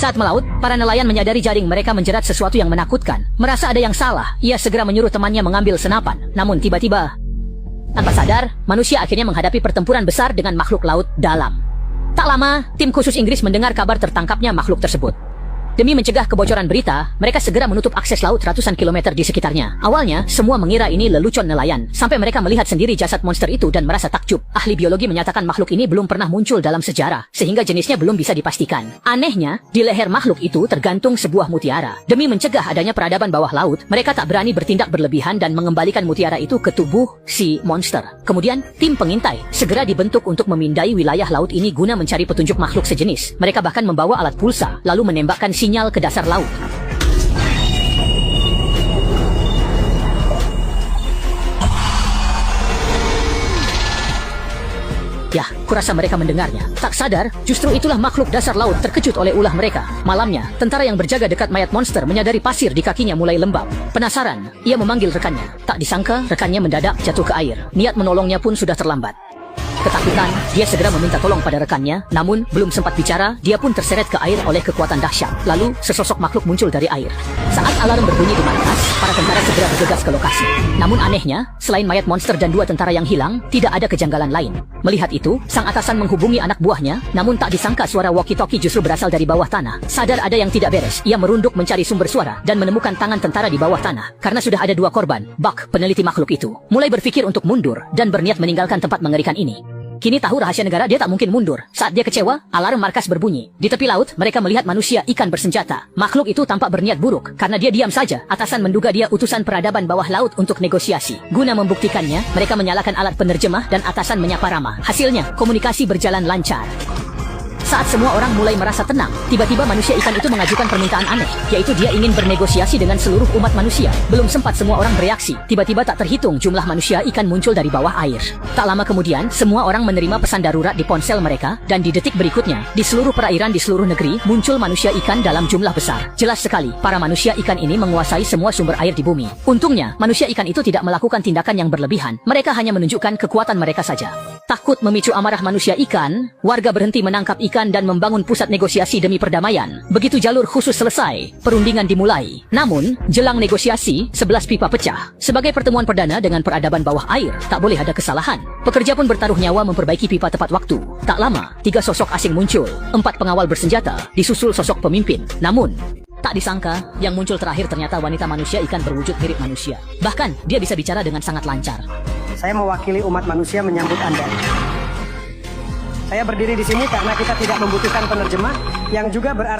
Saat melaut, para nelayan menyadari jaring mereka menjerat sesuatu yang menakutkan. Merasa ada yang salah, ia segera menyuruh temannya mengambil senapan. Namun tiba-tiba, tanpa sadar, manusia akhirnya menghadapi pertempuran besar dengan makhluk laut dalam. Tak lama, tim khusus Inggris mendengar kabar tertangkapnya makhluk tersebut. Demi mencegah kebocoran berita, mereka segera menutup akses laut ratusan kilometer di sekitarnya. Awalnya, semua mengira ini lelucon nelayan, sampai mereka melihat sendiri jasad monster itu dan merasa takjub. Ahli biologi menyatakan makhluk ini belum pernah muncul dalam sejarah, sehingga jenisnya belum bisa dipastikan. Anehnya, di leher makhluk itu tergantung sebuah mutiara. Demi mencegah adanya peradaban bawah laut, mereka tak berani bertindak berlebihan dan mengembalikan mutiara itu ke tubuh si monster. Kemudian, tim pengintai segera dibentuk untuk memindai wilayah laut ini guna mencari petunjuk makhluk sejenis. Mereka bahkan membawa alat pulsa, lalu menembakkan sinyal ke dasar laut. Ya, kurasa mereka mendengarnya. Tak sadar, justru itulah makhluk dasar laut terkejut oleh ulah mereka. Malamnya, tentara yang berjaga dekat mayat monster menyadari pasir di kakinya mulai lembab. Penasaran, ia memanggil rekannya. Tak disangka, rekannya mendadak jatuh ke air. Niat menolongnya pun sudah terlambat. Ketakutan, dia segera meminta tolong pada rekannya, namun belum sempat bicara, dia pun terseret ke air oleh kekuatan dahsyat. Lalu, sesosok makhluk muncul dari air. Saat alarm berbunyi di markas, para tentara segera bergegas ke lokasi. Namun anehnya, selain mayat monster dan 2 tentara yang hilang, tidak ada kejanggalan lain. Melihat itu, sang atasan menghubungi anak buahnya, namun tak disangka suara walkie-talkie justru berasal dari bawah tanah. Sadar ada yang tidak beres, ia merunduk mencari sumber suara dan menemukan tangan tentara di bawah tanah. Karena sudah ada 2 korban, Buck, peneliti makhluk itu, mulai berpikir untuk mundur dan berniat meninggalkan tempat mengerikan ini. Kini tahu rahasia negara, dia tak mungkin mundur. Saat dia kecewa, alarm markas berbunyi. Di tepi laut, mereka melihat manusia ikan bersenjata. Makhluk itu tampak berniat buruk. Karena dia diam saja, atasan menduga dia utusan peradaban bawah laut untuk negosiasi. Guna membuktikannya, mereka menyalakan alat penerjemah dan atasan menyapa ramah. Hasilnya, komunikasi berjalan lancar. Saat semua orang mulai merasa tenang, tiba-tiba manusia ikan itu mengajukan permintaan aneh, yaitu dia ingin bernegosiasi dengan seluruh umat manusia. Belum sempat semua orang bereaksi, tiba-tiba tak terhitung jumlah manusia ikan muncul dari bawah air. Tak lama kemudian, semua orang menerima pesan darurat di ponsel mereka, dan di detik berikutnya, di seluruh perairan di seluruh negeri, muncul manusia ikan dalam jumlah besar. Jelas sekali, para manusia ikan ini menguasai semua sumber air di bumi. Untungnya, manusia ikan itu tidak melakukan tindakan yang berlebihan, mereka hanya menunjukkan kekuatan mereka saja. Takut memicu amarah manusia ikan, warga berhenti menangkap ikan dan membangun pusat negosiasi demi perdamaian. Begitu jalur khusus selesai, perundingan dimulai. Namun, jelang negosiasi, 11 pipa pecah. Sebagai pertemuan perdana dengan peradaban bawah air, tak boleh ada kesalahan. Pekerja pun bertaruh nyawa memperbaiki pipa tepat waktu. Tak lama, 3 sosok asing muncul. 4 pengawal bersenjata, disusul sosok pemimpin. Namun, tak disangka, yang muncul terakhir ternyata wanita manusia ikan berwujud mirip manusia. Bahkan, dia bisa bicara dengan sangat lancar. Saya mewakili umat manusia menyambut Anda. Saya berdiri di sini karena kita tidak membutuhkan penerjemah yang juga berarti